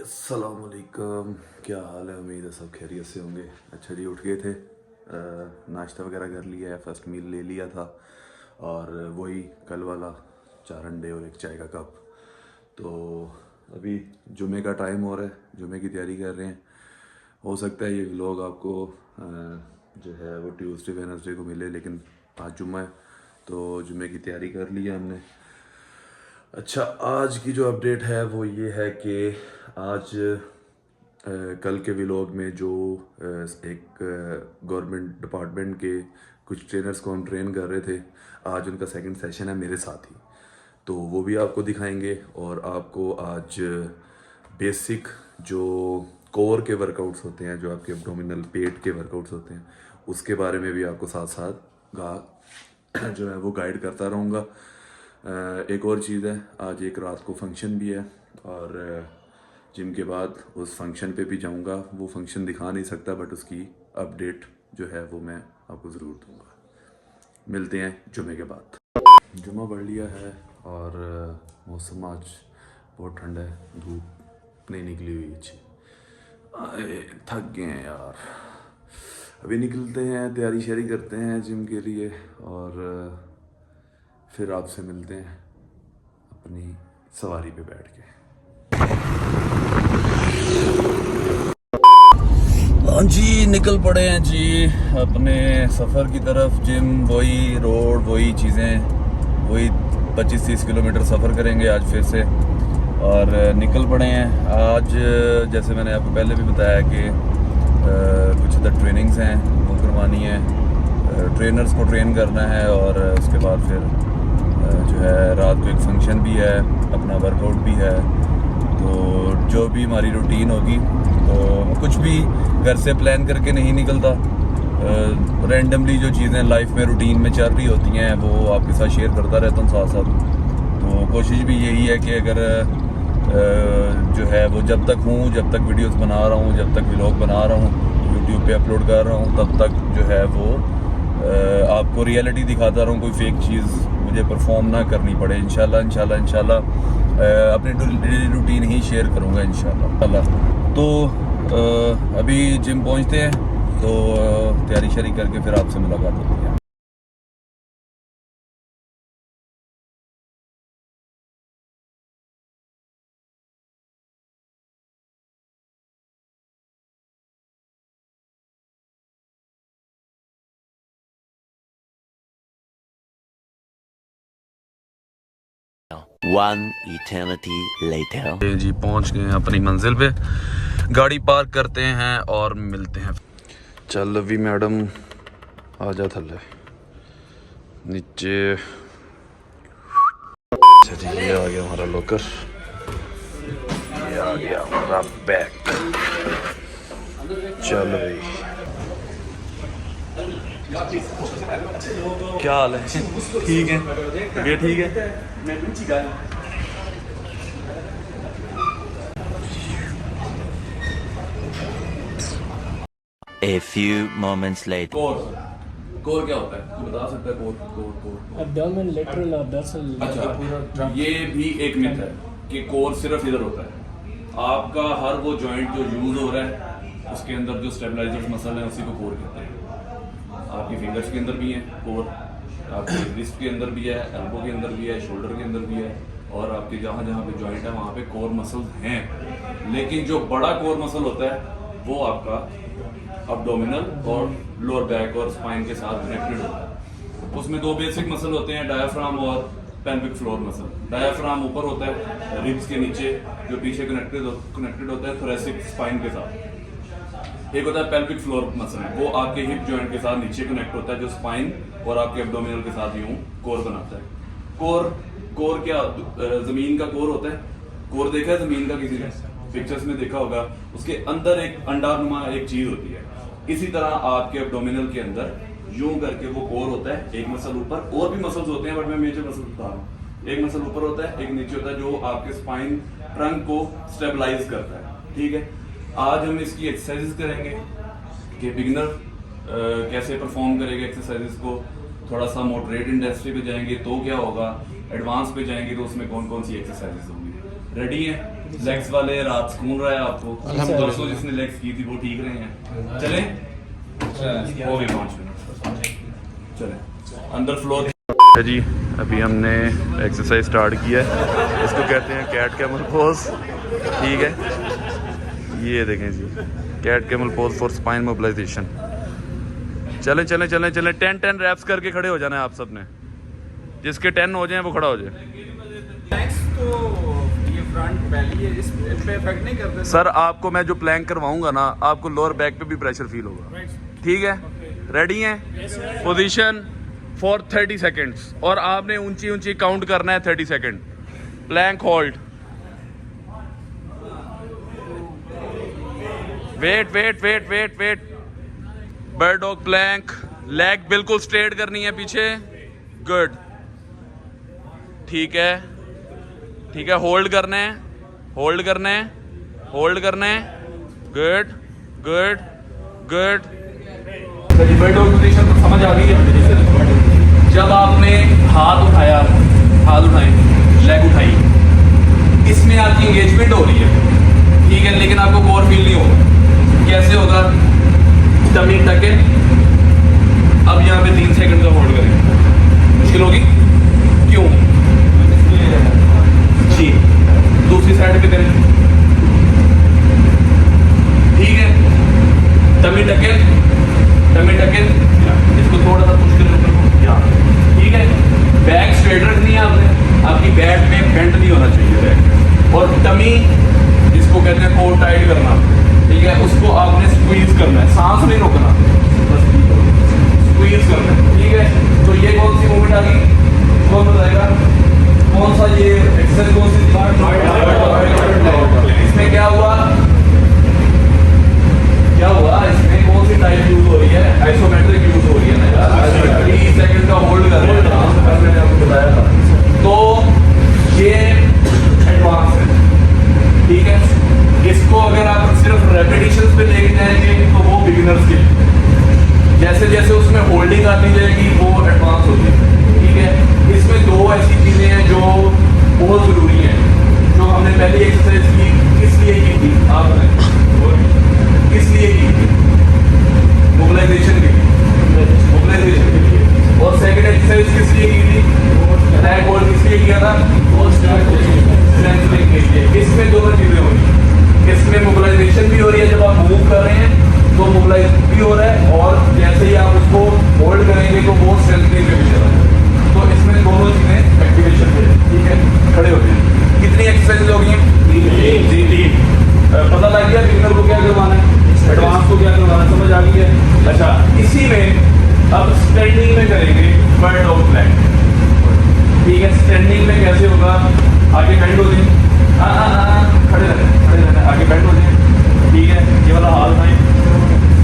अस्सलाम वालेकुम। क्या हाल है? उम्मीद है सब खैरियत से होंगे। अच्छा जी, उठ गए थे, नाश्ता वगैरह कर लिया है, फर्स्ट मील ले लिया था और वही कल वाला 4 अंडे और एक चाय का कप। तो अभी जुमे का टाइम हो रहा है, जुमे की तैयारी कर रहे हैं। हो सकता है ये व्लॉग आपको जो है वो ट्यूसडे वेडनेसडे को मिले, लेकिन आज जुम्मा है तो जुमे की तैयारी कर ली है हमने। अच्छा, आज की जो अपडेट है वो ये है कि आज कल के व्लॉग में जो एक गवर्नमेंट डिपार्टमेंट के कुछ ट्रेनर्स को हम ट्रेन कर रहे थे, आज उनका सेकंड सेशन है मेरे साथ ही, तो वो भी आपको दिखाएंगे। और आपको आज बेसिक जो कोर के वर्कआउट्स होते हैं, जो आपके एब्डोमिनल पेट के वर्कआउट्स होते हैं, उसके बारे में भी आपको साथ साथ जो है वो गाइड करता रहूँगा। एक और चीज़ है, आज एक रात को फंक्शन भी है और जिम के बाद उस फंक्शन पे भी जाऊंगा। वो फंक्शन दिखा नहीं सकता, बट उसकी अपडेट जो है वो मैं आपको ज़रूर दूंगा। मिलते हैं जुमे के बाद। जुमा पढ़ लिया है और मौसम आज बहुत ठंडा है, धूप नहीं निकली हुई अच्छी। थक गए हैं यार। अभी निकलते हैं, तैयारी शैयारी करते हैं जिम के लिए और फिर आपसे मिलते हैं अपनी सवारी पे बैठ के। हाँ जी, निकल पड़े हैं जी अपने सफ़र की तरफ। जिम वही रोड, वही चीज़ें, वही 25-30 किलोमीटर सफ़र करेंगे आज फिर से और निकल पड़े हैं। आज जैसे मैंने आपको पहले भी बताया कि कुछ अदर ट्रेनिंग्स हैं वो करवानी है, ट्रेनर्स को ट्रेन करना है और उसके बाद फिर जो है रात को एक फंक्शन भी है, अपना वर्कआउट भी है। तो जो भी हमारी रूटीन होगी, तो कुछ भी घर से प्लान करके नहीं निकलता। रैंडमली जो चीज़ें लाइफ में रूटीन में चल रही होती हैं वो आपके साथ शेयर करता रहता हूँ साथ साथ। तो कोशिश भी यही है कि अगर जो है वो जब तक हूँ, जब तक वीडियोस बना रहा हूँ, जब तक व्लॉग बना रहा हूँ, यूट्यूब पे अपलोड कर रहा हूँ, तब तक जो है वो आपको रियलिटी दिखाता रहूँ, कोई फेक चीज़ मुझे परफॉर्म ना करनी पड़े। इंशाल्लाह अपनी डेली रूटीन ही शेयर करूँगा इंशाल्लाह। तो अभी जिम पहुँचते हैं, तो तैयारी शैयारी करके फिर आपसे मुलाकात होती है। One eternity later. जी पहुंच गए हैं अपनी मंजिल पे, गाड़ी पार्क करते हैं और मिलते हैं। चल अभी मैडम आजा थल्ले नीचे। अच्छा जी, ये आ गया हमारा लॉकर, ये आ गया हमारा बैग। चल भाई, क्या हाल है? ठीक है, ये ठीक है। A few moments later. Core क्या होता है, तू बता सकता है? कोर एब्डोमेन, लेटरल और डोर्सल। अच्छा, ये भी एक मिथ है कि कोर सिर्फ इधर होता है। आपका हर वो जॉइंट जो यूज हो रहा है उसके अंदर जो स्टेबलाइजर मसल है उसी को कोर कहते हैं। आपकी फिंगर्स के अंदर भी है कोर, आपके रिस्ट के अंदर भी है, एल्बो के अंदर भी है, शोल्डर के अंदर भी है, और आपके जहाँ जहाँ पे जॉइंट है वहाँ पे कोर मसल्स हैं। लेकिन जो बड़ा कोर मसल होता है वो आपका अब्डोमिनल और लोअर बैक और स्पाइन के साथ कनेक्टेड होता है। उसमें दो बेसिक मसल होते हैं, डायाफ्राम और पेल्विक फ्लोर मसल। डायाफ्राम ऊपर होता है रिब्स के नीचे, जो पीछे कनेक्टेड होता है थोरेसिक स्पाइन के साथ। एक होता है पेल्विक फ्लोर मसल, वो आपके हिप जॉइंट के साथ नीचे कनेक्ट होता है, जो स्पाइन और आपके एब्डोमिनल के साथ यूं कोर बनाता है। कोर क्या, जमीन का कोर होता है। कोर देखा है जमीन का किसी ने? पिक्चर्स में देखा होगा। उसके अंदर एक अंडानुमा एक चीज होती है। इसी तरह आपके एब्डोमिनल के अंदर यूं करके वो कोर होता है। एक मसल ऊपर, और भी मसल्स होते हैं बट मैं मेजर मसल बता रहा हूँ। एक मसल ऊपर होता है, एक नीचे होता है, जो आपके स्पाइन ट्रंक को स्टेबलाइज करता है। ठीक है, आज हम इसकी एक्सरसाइजेस करेंगे कि बिगिनर कैसे परफॉर्म करेगा एक्सरसाइजेस को। थोड़ा सा मॉडरेट इंटेंसिटी पे जाएंगे तो क्या होगा, एडवांस पे जाएंगे तो उसमें कौन कौन सी एक्सरसाइजेस होंगी। रेडी है? लेग्स वाले रात सुकून रहा है आपको? परसों जिसने लेग्स की थी वो ठीक रहे हैं? चले हो गए 5 मिनट, चले अंदर फ्लोर जी। अभी हमने एक्सरसाइज स्टार्ट किया है, इसको कहते हैं कैट कैमल पोज। ठीक है, ये देखें जी, cat camel pose for spine mobilisation. चले चले चले चले 10 रैप्स करके खड़े हो जाना है आप सब ने। जिसके 10 हो जाए वो खड़ा हो जाए। तो ये फ्रंट बैली है, इस पे इफेक्ट नहीं करते सर आपको मैं जो प्लैंक करवाऊंगा ना, आपको लोअर बैक पे भी प्रेशर फील होगा। ठीक है, रेडी हैं? पोजीशन फॉर 30 सेकेंड्स और आपने ऊंची ऊंची काउंट करना है 30 second. Plank hold, wait wait wait wait wait, bird dog plank. Leg बिल्कुल स्ट्रेट करनी है पीछे, गुड। ठीक है ठीक है, होल्ड करना है, होल्ड करना है, होल्ड करना है, good good good. Bird dog position तो समझ आ गई है। जब आपने हाथ उठाया, हाथ उठाए, लेग उठाई, इसमें आपकी एंगेजमेंट हो रही है, ठीक है, लेकिन आपको कोर फील नहीं होगा। कैसे होगा? टमी टक के अब यहाँ पे 3 सेकंड का होल्ड करें, मुश्किल होगी? क्यों जी? दूसरी साइड पे करें, ठीक है। टमी टके, टमी टके, इसको थोड़ा सा मुश्किल है, ठीक है। बैक स्ट्रेट रखनी है आपने, आपकी बैक में बेंड नहीं होना चाहिए बैक। और टमी जिसको कहते हैं कोर टाइट करना, ठीक है, उसको आपने स्क्वीज करना है, सांस नहीं रोकना, बस स्क्वीज करना है, ठीक है। तो ये कौन सी मूवमेंट आ गई? कौन बताएगा? कौन सा ये एक्सरसाइज कौन सी? इसमें क्या हुआ? क्या हुआ इसमें? कौन सी टाइप यूज हो रही है? आइसोमेट्रिक यूज हो रही है ना यार। 30 सेकंड का होल्ड कर रहे हैं, मैंने आपको बताया था। तो ये एडवांस है, ठीक है। इसको अगर आप सिर्फ रेपिटेशंस पे लेके जाएंगे तो वो बिगिनर्स के लिए, जैसे जैसे उसमें होल्डिंग आती जाएगी वो एडवांस होती है, ठीक है। इसमें 2 ऐसी चीजें हैं जो बहुत जरूरी हैं, जो हमने पहली एक्सरसाइज की किस लिए की थी? आप बताएं, किस लिए की थी? मोबिलाइजेशन के लिए, मोबिलाइजेशन के लिए। और सेकंड एक्सरसाइज किस लिए की थी? लैग होल्ड किस लिए किया था? स्ट्रेंथनिंग के लिए। इसमें दोनों चीजें हो रही हैं, इसमें मोबिलाइजेशन भी हो रही है, जब आप मूव कर रहे हैं तो मोबिलाइज भी हो रहा है, और जैसे ही आप उसको होल्ड करेंगे तो वो स्ट्रेंथनिंग पे भी चला जाएगा। तो इसमें दोनों चीजें एक्टिवेशन पे, ठीक है। खड़े होते हैं। कितनी एक्सरसाइज हो गई हैं? 3। पता लग गया बिगिनर को क्या करवाना है, एडवांस को क्या करवाना है, समझ आ गई है? अच्छा, इसी में अब स्टैंडिंग में करेंगे बर्ड डॉग प्लैंक, ठीक है। स्टैंडिंग में कैसे होगा? आगे बेंड हो जाए, खड़े रहना, खड़े रहना, आगे बेंड हो जाए, ठीक है। ये वाला हाथ उठाएं,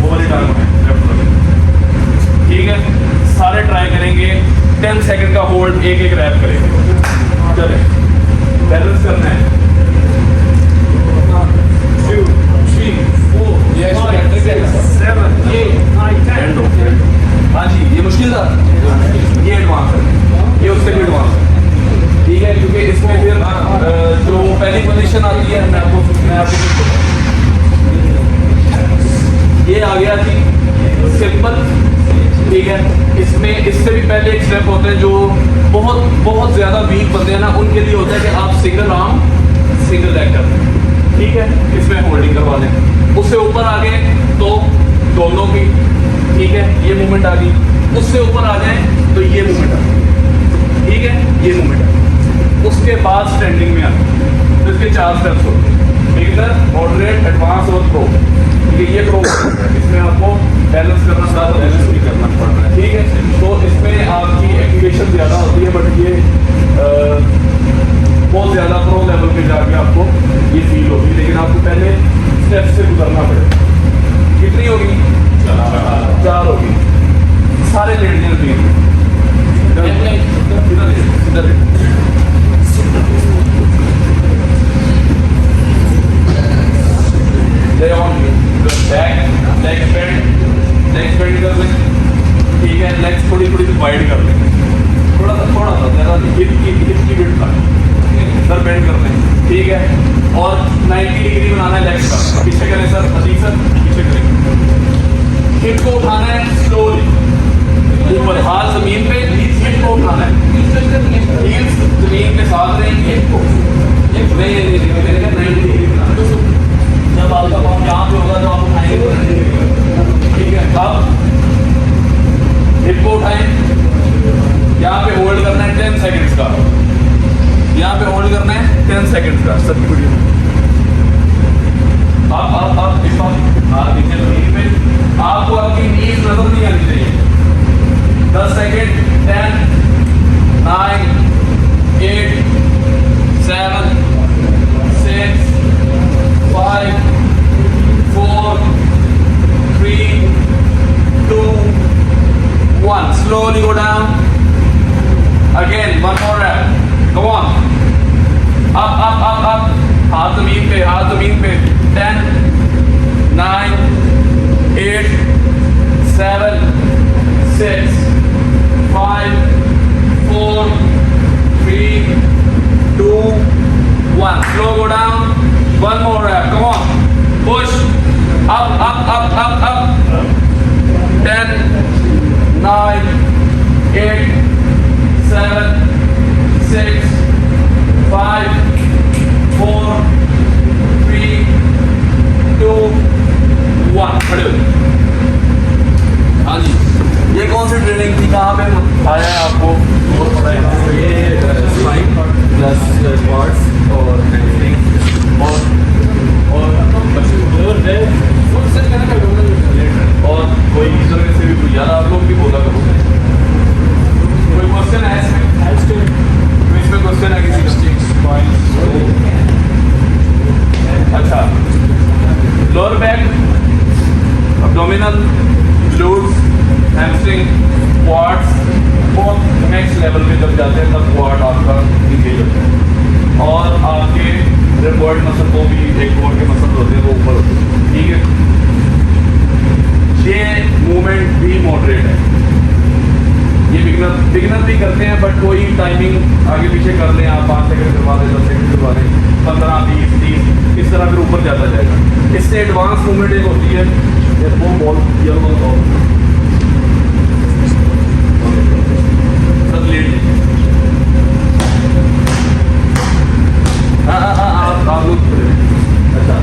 वो वाली टांग उठाएं, लेफ्ट वाली, ठीक है। सारे ट्राई करेंगे, 10 सेकंड का होल्ड, एक रैप करेंगे। चले, बैलेंस करना है। 2 3 4 5 6 7 8 9 10। हाँ जी, ये मुश्किल था, ये एडवांस है, ये उससे भी एडवांस है, ठीक है। क्योंकि इसमें फिर जो पहली पोजीशन आती है, मैं आपको ये आ गया जी सिंपल, ठीक है। इसमें इससे भी पहले एक स्टेप होते हैं जो बहुत बहुत ज़्यादा वीक बंदे हैं ना, उनके लिए होता है कि आप सिंगल आर्म सिंगल लेग कर दें, ठीक है। इसमें होल्डिंग करवा दें। उससे ऊपर आ गए तो दोनों की, ठीक है, ये मूवमेंट आ गई। उससे ऊपर आ जाए तो ये मूवमेंट आ गई, ठीक है, ये मूवमेंट आ गई। उसके बाद स्टैंडिंग में आ गई। तो इसके 4 स्टेप्स होते हैं, बिगिनर, मॉडरेट, एडवांस और प्रो, ठीक है। ये प्रो इसमें आपको बैलेंस करना, साथ बैलेंस भी करना पड़ रहा है, ठीक है। तो इसमें आपकी एक्टिवेशन ज़्यादा होती है, बट ये बहुत ज़्यादा प्रो लेवल पे जाके आपको ये फील होगी, लेकिन आपको पहले स्टेप से गुजरना पड़ेगा। कितनी होगी? 4 होगी। सारे लेट जाए, सीधा late. Lay on back, legs bend कर लें, ठीक है। लेग्स थोड़ी थोड़ी वाइड कर लें, थोड़ा सा ज़्यादा हिप की विड्थ सर बेंड कर लें, ठीक है। और 90 डिग्री बनाना है लेग्स का, पीछे करें सर, अजीब सर पीछे करें। हिप को उठाना है स्लोली, ऊपर हाथ जमीन पे, हिप को उठाना है, हील्स जमीन के साथ रहेंगे, हिप को नहीं 90 डिग्री बनाना है। जब आपका पाँव यहाँ पे होगा तो आप उठाएंगे, ठीक है। अब हिप को उठाएं, यहाँ पे होल्ड करना है 10 सेकंड्स का, यहाँ पे होल्ड करना है 10 सेकंड्स का। सब वीडियो आप इस बार नीचे जमीन पे, आपको आपकी नीज नजर नहीं आनी चाहिए। 10 second, 10 9 8 7 6 5 4 3 2 1 slowly go down again, one more rep, go on, up हाथ जमीन पे, हाथ जमीन पे। 10 9 8 7 6 5 4 3 2 1 slow go down, one more rep, come on, push up 10 9 8 7 6 5 4 3 2 1 खड़े हो। हाँ जी, ये कौन सी ट्रेनिंग थी, कहाँ पे आया है आपको? और पता है ये स्पाइन प्लस क्वाड्स और हैमस्ट्रिंग और कोई इस वजह से भी कोई यार आप लोग भी बोला करो। कोई क्वेश्चन है इसमें? क्वेश्चन है किसी का? अच्छा, lower back, abdominal, glutes, hamstring, quads, बहुत नेक्स्ट लेवल पे जब जाते हैं तब क्वाड आपका इंगेज होता है। और आपके रिवर्ड मसल को भी एक कोर के मसल होते हैं वो ऊपर होते हैं, ठीक है। ये मूवमेंट भी मॉडरेट है, ये बिगनर भी करते हैं, बट कोई टाइमिंग आगे पीछे कर लें आप, 5 सेकंड करवा दें, 10 सेकंड करवा दें, 15 20 30 इस तरह फिर ऊपर जाता जाएगा। इससे एडवांस मूवमेंट एक होती है वो बॉल सब लेट आप लोग अच्छा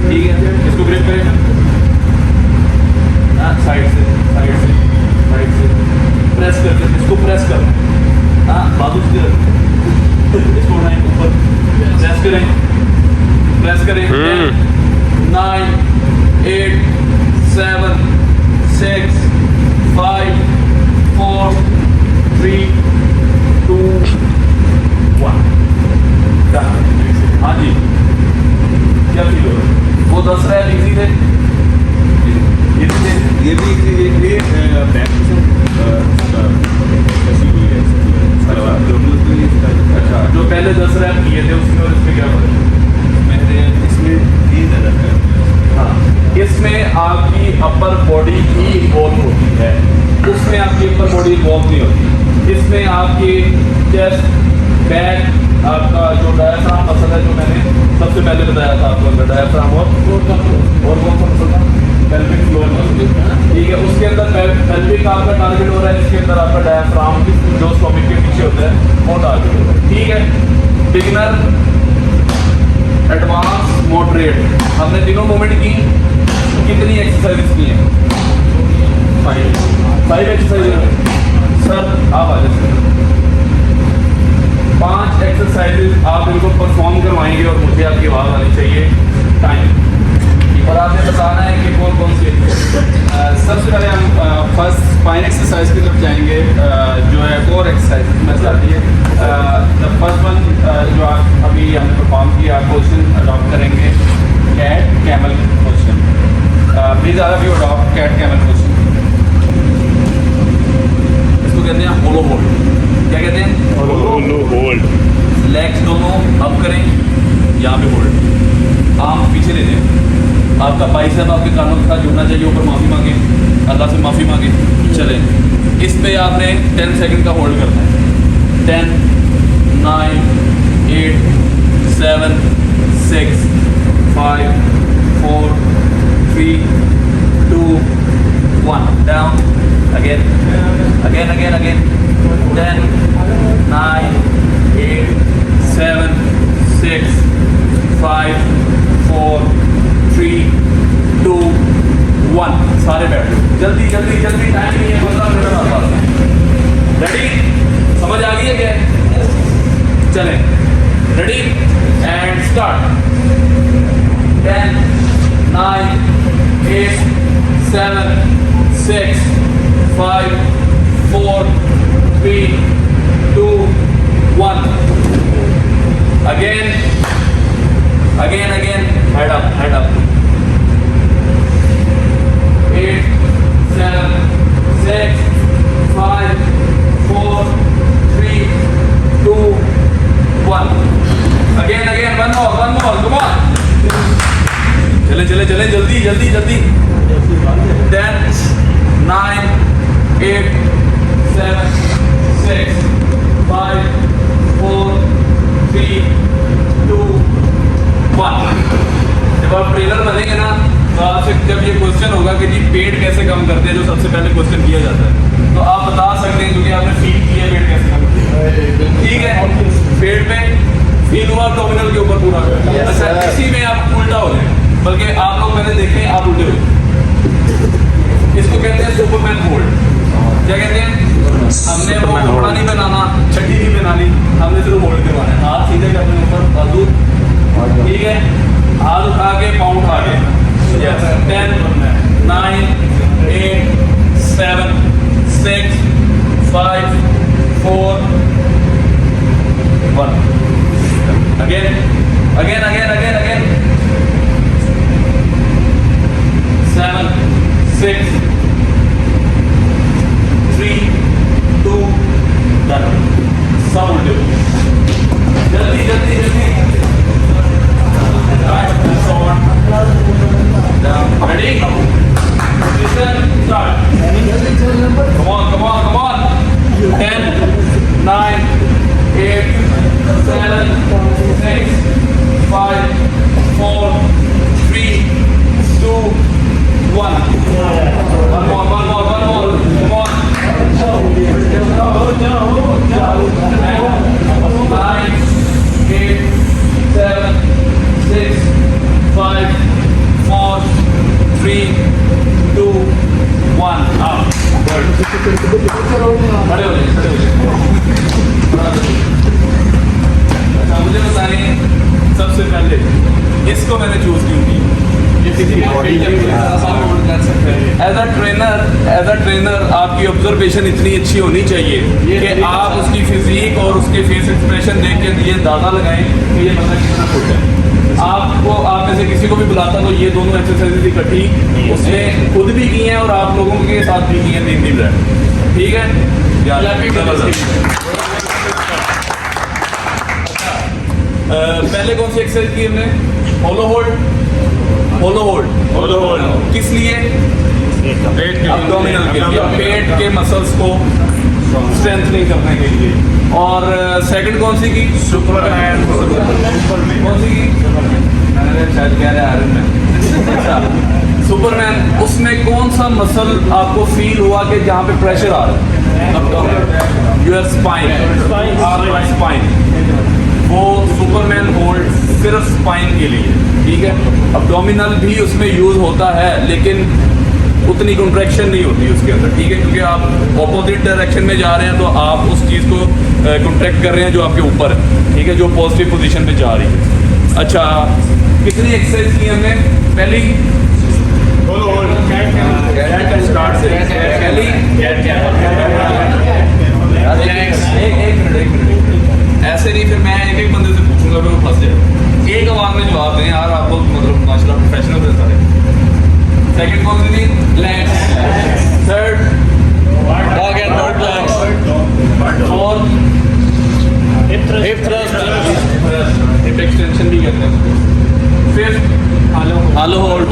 ठीक है, इसको ग्रिप करें साइड से प्रेस करके, इसको प्रेस करना, हाँ बाजू से इसको उठाएं ऊपर, प्रेस करें 9 8 7 6 5 4 3 2 1 हाँ जी, क्या फील हो रहा है? वो 10 रैप इजी थे, ये भी बैक अच्छा, जो पहले 10 रैप किए थे उसमें और इसमें क्या फर्क है? इसमें 3 रैप है। हाँ, इसमें आपकी अपर बॉडी ही इन्वॉल्व होती है, उसमें आपकी अपर बॉडी इन्वॉल्व नहीं होती। इसमें आपकी चेस्ट, बैक, आपका जो डायफ्राम मसल है, जो मैंने सबसे पहले बताया था आपको, अंदर डायफ्राम और कौन सा मसल था? पेल्विक फ्लोर मसल, ठीक है। उसके अंदर पेल्विक आपका टारगेट हो रहा है, इसके अंदर आपका डायफ्राम जो स्टोमिक के पीछे होता है वो टारगेट हो रहा है, ठीक है। बिगिनर, एडवांस, मॉडरेट, हमने तीनों मूवमेंट की। कितनी एक्सरसाइज की हैं? 5 एक्सरसाइज। सर आप आ जाए, 5 एक्सरसाइजेज आप इनको परफॉर्म करवाएंगे और मुझे आपकी आवाज़ आनी चाहिए टाइम, और आपने बताना है कि कौन कौन सी। सबसे पहले हम फर्स्ट स्पाइन एक्सरसाइज की तरफ जाएंगे, जो है कोर एक्सरसाइज में चलती है। द फर्स्ट वन जो आप अभी हमने परफॉर्म किया, पोजिशन अडॉप्ट करेंगे cat camel position. Please are you adopt cat camel position. इसको कहते हैं होलो होल्ड। क्या कहते हैं? Hollow hold. लेग्स दोनों अप करें, यहाँ पे होल्ड, आर्म पीछे ले दें, आपका बाइसेप आपके कानों के साथ जुड़ना चाहिए, ऊपर माफ़ी मांगे, अल्लाह से माफ़ी मांगे। चले, इस पे आपने 10 सेकंड का होल्ड करना है। 10, 9, 8, 7, 6, 5, 4, 3, 2, 1. Down. Again. 10, 9, 8, 7, 6, 5, 4, 3, 2, 1. सारे बैठ जाओ। जल्दी जल्दी जल्दी, टाइम नहीं है, 15 मिनट आपके पास। रेडी? समझ आ गई है क्या? चलें, ready and start. 10, 9, 8, 7, 6, 5, 4, 3, 2, 1. Again. Head up. 8, 7, 6, 5, 4, 3, 2, 1. Again. One more. Come on. चले जल्दी. 10, 9, 8, 7, 6, 5, 4, 3, 2, 1. जब आप ट्रेनर बनेंगे ना तो आपसे जब ये क्वेश्चन होगा कि जी पेट कैसे कम करते हैं, जो सबसे पहले क्वेश्चन किया जाता है, तो आप बता सकते हैं क्योंकि आपने फील किया पेट कैसे कम करते हैं। ठीक है, पेट पे फील हुआ abdominal के ऊपर पूरा। अच्छा, इसी में आप उल्टा हो जाए, बल्कि आप लोग मैंने देखे हैं आप उल्टे हो। इसको कहते हैं सुपरमैन होल्ड। क्या कहते हैं? हमने वो कपड़ा नहीं बनाना, छठी नहीं बनानी, हमने सिर्फ होल्ड करवाना है। हाथ सीधे करने ऊपर, बाजू, ठीक है, हाथ उठा के, पाँव उठा के। 10, 9, 8, 7, 6, 5, 4, 1. Again. 7, 6, 3, 2, done. सब उल्टे हो। जल्दी। Right, this on. Down. Ready? Listen. Start. Come on. 10, 9, 8, 7, 6, 5, 4, 3, 2, 1. One more. Come on. 9, 8, 7, 6, 5, 4, 3, 2, 1. Up. Good. खड़े हो जाइए। अच्छा, मुझे बताइए सबसे पहले इसको मैंने चूज क्यों की? एज अ ट्रेनर आपकी ऑब्जर्वेशन इतनी अच्छी होनी चाहिए कि आप उसकी फिजिक और उसके फेस एक्सप्रेशन देख के ये अंदाजा लगाएं कि ये बंदा कितना खुश है। आप में से किसी को भी बुलाता तो ये दोनों एक्सरसाइजेज इकट्ठी उसने खुद भी की हैं और आप लोगों के साथ भी की हैं 3 दिन रहे। ठीक है, पहले कौन सी एक्सरसाइज की हमने? होलो होल्ड। किस लिए? एब्डोमिनल के लिए, पेट के मसल्स को स्ट्रेंथनिंग करने के लिए। और सेकंड कौन सी की? सुपरमैन। कौन सी की? मैंने शायद कह रहे आयरन मैन। अच्छा, सुपरमैन। उसमें कौन सा मसल आपको फील हुआ कि जहाँ पे प्रेशर आ रहा है? Your spine. वो सुपरमैन होल्ड सिर्फ स्पाइन के लिए। ठीक है, अब्डोमिनल भी उसमें यूज होता है लेकिन उतनी कॉन्ट्रैक्शन नहीं होती उसके अंदर। ठीक है, क्योंकि आप ऑपोजिट डायरेक्शन में जा रहे हैं तो आप उस चीज़ को कॉन्ट्रैक्ट कर रहे हैं जो आपके ऊपर है। ठीक है, जो पॉजिटिव पोजीशन पे जा रही है। अच्छा, कितनी एक्सरसाइज की हमने? पहली स्टार्ट से पहली एक मिनट ऐसे नहीं, फिर मैं एक बंदे से पूछूंगा फिर वो फंस जाएगा। एक आवाज में जवाब दें यार, आप लोग मतलब माशाल्लाह प्रोफेशनल हैं सारे। सेकंड कौन सी थी? Legs. Third dog and not legs. Fourth hip thrust, hip extension भी कहते हैं। Fifth Hello hold.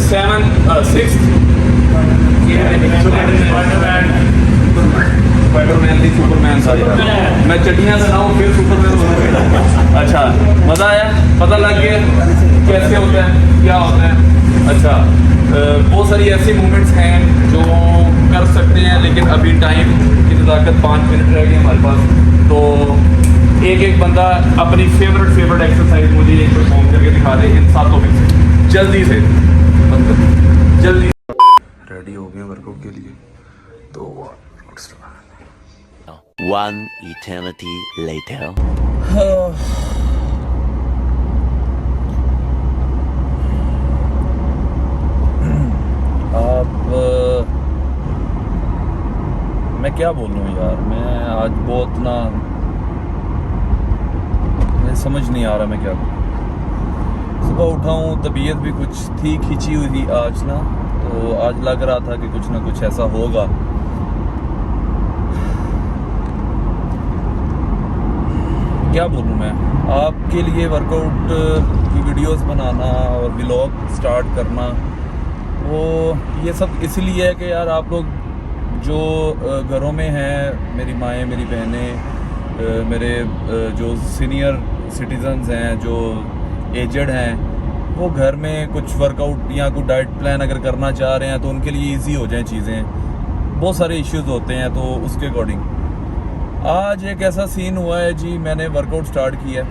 7 6 स्पाइडरमैन दी सुपरमैन सारी मैं चड्डियाँ सुनाऊँ फिर सुपरमैन। अच्छा मज़ा आया, पता लग गया कैसे होता है क्या होता है। अच्छा बहुत सारी ऐसी मूवमेंट्स हैं जो कर सकते हैं, लेकिन अभी टाइम की नज़ाकत 5 मिनट रह गए हमारे पास, तो एक एक बंदा अपनी फेवरेट एक्सरसाइज मुझे एक परफॉर्म करके दिखा दे इन 7 में से, जल्दी से जल्दी। रेडी हो गए वर्कआउट के लिए, तो One eternity later. मैं क्या बोलूँ यार, मैं आज बहुत ना, मुझे समझ नहीं आ रहा मैं क्या करूँ। सुबह उठा हूँ, तबीयत भी कुछ थी, खिंची हुई थी आज ना, तो आज लग रहा था कि कुछ ना कुछ ऐसा होगा। क्या बोलूँ मैं, आपके लिए वर्कआउट की वीडियोस बनाना और व्लॉग स्टार्ट करना, वो ये सब इसलिए है कि यार आप लोग जो घरों में हैं, मेरी माएँ, मेरी बहनें, मेरे जो सीनियर सिटीजन्स हैं, जो एजड हैं, वो घर में कुछ वर्कआउट या कोई डाइट प्लान अगर करना चाह रहे हैं तो उनके लिए इजी हो जाए चीज़ें। बहुत सारे इश्यूज होते हैं, तो उसके अकॉर्डिंग आज एक ऐसा सीन हुआ है जी, मैंने वर्कआउट स्टार्ट किया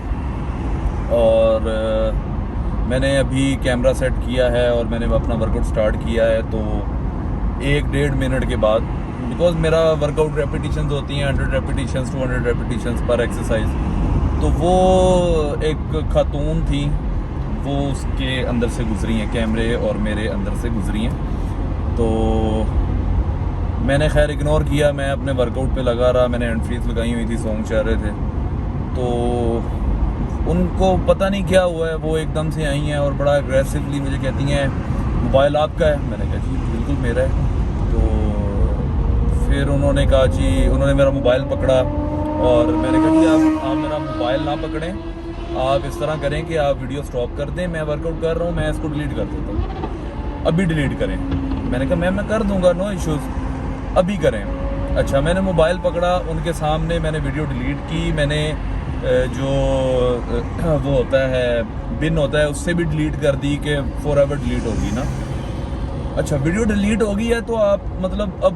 और मैंने अभी कैमरा सेट किया है और मैंने अपना वर्कआउट स्टार्ट किया है। तो 1-1.5 मिनट के बाद, बिकॉज मेरा वर्कआउट रेपिटेशंस होती हैं 100 रेपिटेशंस 200 रेपिटेशंस पर एक्सरसाइज, तो वो एक खातून थी, वो उसके अंदर से गुजरी हैं, कैमरे और मेरे अंदर से गुजरी हैं। तो मैंने खैर इग्नोर किया, मैं अपने वर्कआउट पे लगा रहा, मैंने हैंड फ्रीज लगाई हुई थी, सॉन्ग चल रहे थे। तो उनको पता नहीं क्या हुआ है, वो एकदम से आई हैं और बड़ा एग्रेसिवली मुझे कहती हैं मोबाइल आपका है। मैंने कहा जी बिल्कुल मेरा है। तो फिर उन्होंने कहा जी, उन्होंने मेरा मोबाइल पकड़ा और मैंने कहा जी आप मेरा मोबाइल ना पकड़ें, आप इस तरह करें कि आप वीडियो स्टॉप कर दें, मैं वर्कआउट कर रहा हूँ, मैं इसको डिलीट कर देता हूँ, अभी डिलीट करें। मैंने कहा मैम मैं कर दूँगा, नो इश्यूज़, अभी करें। अच्छा, मैंने मोबाइल पकड़ा, उनके सामने मैंने वीडियो डिलीट की, मैंने जो वो होता है बिन होता है उससे भी डिलीट कर दी कि फॉरएवर डिलीट होगी ना। अच्छा, वीडियो डिलीट हो गई है तो आप मतलब, अब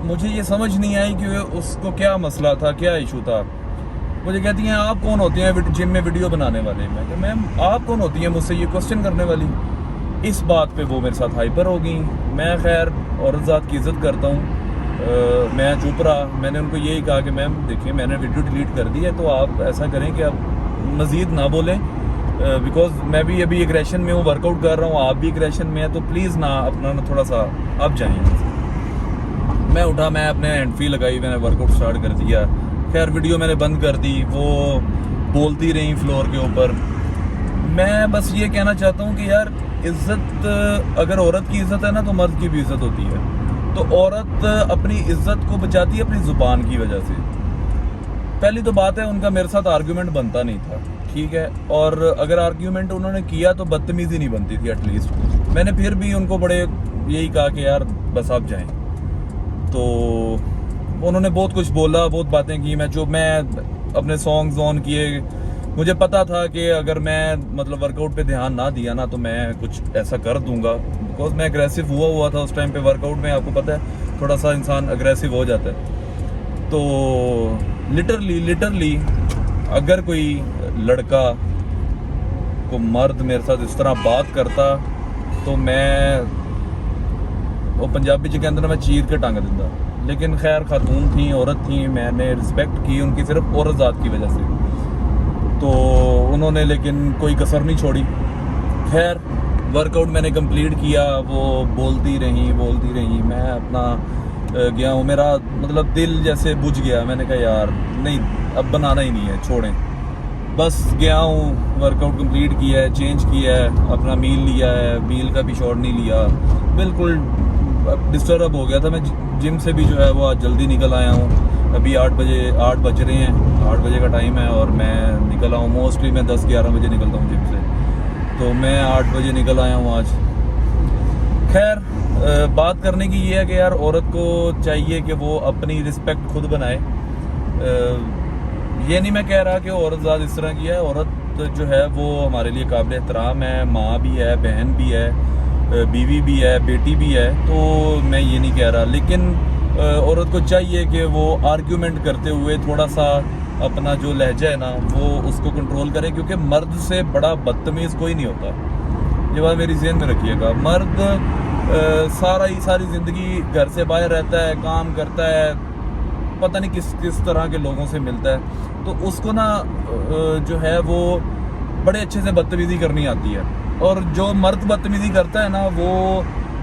मुझे ये समझ नहीं आई कि उसको क्या मसला था, क्या इशू था। मुझे कहती हैं आप कौन होती हैं जिम में वीडियो बनाने वाले। मैं कहा मैम आप कौन होती हैं मुझसे ये क्वेश्चन करने वाली। इस बात पे वो मेरे साथ हाइपर हो गई। मैं खैर औरत ज़ात की इज़्ज़त करता हूँ, मैं चुप रहा। मैंने उनको यही कहा कि मैम देखिए मैंने वीडियो डिलीट कर दी है, तो आप ऐसा करें कि आप मज़ीद ना बोलें, बिकॉज मैं भी अभी एग्रेशन में हूँ, वर्कआउट कर रहा हूँ, आप भी एग्रेशन में है, तो प्लीज़ ना अपना ना थोड़ा सा आप जाइए। मैं उठा, मैं अपने हैंड फ्री लगाई, मैंने वर्कआउट स्टार्ट कर दिया। खैर वीडियो मैंने बंद कर दी, वो बोलती रही फ्लोर के ऊपर। मैं बस ये कहना चाहता हूँ कि यार इज़्ज़त, अगर औरत की इज़्ज़त है ना तो मर्द की भी इज़्ज़त होती है। तो औरत अपनी इज़्ज़त को बचाती है अपनी ज़ुबान की वजह से। पहली तो बात है उनका मेरे साथ आर्ग्यूमेंट बनता नहीं था, ठीक है, और अगर आर्ग्यूमेंट उन्होंने किया तो बदतमीज़ी नहीं बनती थी एटलीस्ट। मैंने फिर भी उनको बड़े यही कहा कि यार बस आप जाएं। तो उन्होंने बहुत कुछ बोला, बहुत बातें की। मैं अपने सॉन्ग्स ऑन किए। मुझे पता था कि अगर मैं मतलब वर्कआउट पे ध्यान ना दिया ना तो मैं कुछ ऐसा कर दूंगा, बिकॉज मैं अग्रेसिव हुआ था उस टाइम पे वर्कआउट में। आपको पता है थोड़ा सा इंसान अग्रेसिव हो जाता है। तो लिटरली अगर कोई लड़का को मर्द मेरे साथ इस तरह बात करता तो मैं वो पंजाबी जी के अंदर मैं चीर के टांग देता। लेकिन खैर खातून थी, औरत थी, मैंने रिस्पेक्ट की उनकी सिर्फ औरत ज़ात की वजह से। तो उन्होंने लेकिन कोई कसर नहीं छोड़ी। खैर वर्कआउट मैंने कंप्लीट किया, वो बोलती रही। मैं अपना गया हूँ, मेरा मतलब दिल जैसे बुझ गया। मैंने कहा यार नहीं, अब बनाना ही नहीं है, छोड़ें। बस गया हूँ, वर्कआउट कंप्लीट किया है, चेंज किया है, अपना मील लिया है, मील का भी शॉट नहीं लिया। बिल्कुल डिस्टर्ब हो गया था मैं। जिम से भी जो है वो आज जल्दी निकल आया हूँ। अभी 8 बज रहे हैं, 8 बजे का टाइम है और मैं निकल आऊँ। मोस्टली मैं 10-11 बजे निकलता हूँ जिम से। तो मैं 8 बजे निकल आया हूँ आज। खैर बात करने की ये है कि यार औरत को चाहिए कि वो अपनी रिस्पेक्ट खुद बनाए। ये नहीं मैं कह रहा कि औरत ज़्यादा इस तरह की है, औरत जो है वो हमारे लिए काबिल एहतराम है, माँ भी है, बहन भी है, बीवी भी है, बेटी भी है, तो मैं ये नहीं कह रहा। लेकिन औरत को चाहिए कि वो आर्ग्यूमेंट करते हुए थोड़ा सा अपना जो लहजा है ना वो उसको कंट्रोल करे, क्योंकि मर्द से बड़ा बदतमीज़ कोई नहीं होता। ये बात मेरी ज़हन में रखिएगा। मर्द सारी ज़िंदगी घर से बाहर रहता है, काम करता है, पता नहीं किस तरह के लोगों से मिलता है, तो उसको ना जो है वो बड़े अच्छे से बदतमीज़ी करनी आती है। और जो मर्द बदतमीज़ी करता है ना वो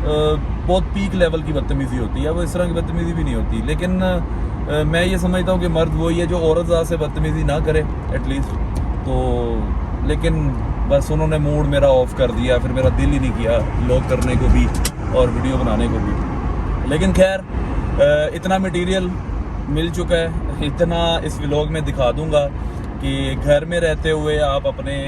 बहुत पीक लेवल की बदतमीज़ी होती है, वो इस तरह की बदतमीज़ी भी नहीं होती। लेकिन मैं ये समझता हूँ कि मर्द वही है जो औरत ज़्यादा से बदतमीज़ी ना करे एटलीस्ट। तो लेकिन बस उन्होंने मूड मेरा ऑफ कर दिया, फिर मेरा दिल ही नहीं किया व्लॉग करने को भी और वीडियो बनाने को भी। लेकिन खैर इतना मटेरियल मिल चुका है, इतना इस व्लॉग में दिखा दूंगा कि घर में रहते हुए आप अपने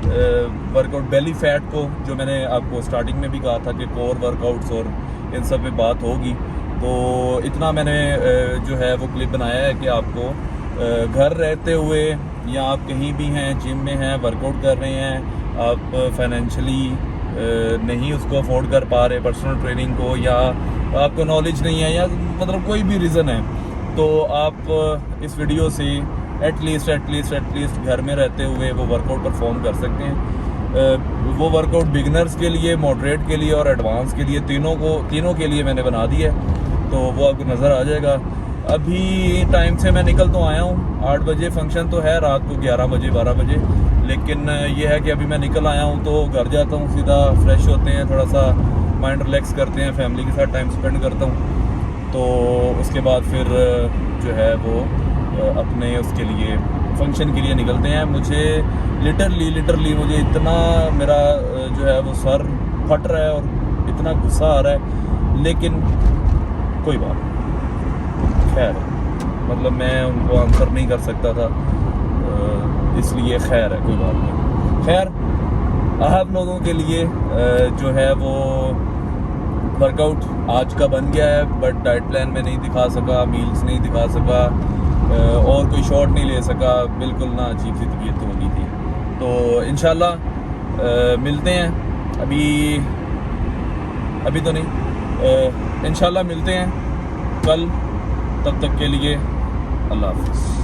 वर्कआउट बेली फैट को, जो मैंने आपको स्टार्टिंग में भी कहा था कि कोर वर्कआउट्स और इन सब पे बात होगी, तो इतना मैंने जो है वो क्लिप बनाया है कि आपको घर रहते हुए या आप कहीं भी हैं, जिम में हैं, वर्कआउट कर रहे हैं, आप फाइनेंशियली नहीं उसको अफोर्ड कर पा रहे पर्सनल ट्रेनिंग को, या आपको नॉलेज नहीं है, या मतलब कोई भी रीज़न है, तो आप इस वीडियो से एटलीस्ट घर में रहते हुए वो वर्कआउट परफॉर्म कर सकते हैं। वो वर्कआउट बिगनर्स के लिए, मॉडरेट के लिए और एडवांस के लिए, तीनों के लिए मैंने बना दिया है, तो वो आपको नज़र आ जाएगा। अभी टाइम से मैं निकल तो आया हूँ, 8 बजे फंक्शन तो है, रात को 11 बजे 12 बजे, लेकिन ये है कि अभी मैं निकल आया हूँ तो घर जाता हूँ, सीधा फ्रेश होते हैं, थोड़ा सा माइंड रिलैक्स करते हैं, फैमिली के साथ टाइम स्पेंड करता हूँ, तो उसके बाद फिर जो है वो अपने उसके लिए फंक्शन के लिए निकलते हैं। मुझे लिटरली मुझे इतना मेरा जो है वो सर फट रहा है और इतना गुस्सा आ रहा है, लेकिन कोई बात नहीं, खैर मतलब मैं उनको आंसर नहीं कर सकता था, इसलिए खैर है, कोई बात नहीं। खैर आप लोगों के लिए जो है वो वर्कआउट आज का बन गया है, बट डाइट प्लान में नहीं दिखा सका, मील्स नहीं दिखा सका, और कोई शॉट नहीं ले सका, बिल्कुल ना, अजीब सी तबीयत हो गई थी। तो इंशाल्लाह मिलते हैं, अभी तो नहीं, इंशाल्लाह मिलते हैं कल, तब तक के लिए अल्लाह हाफ़िज़।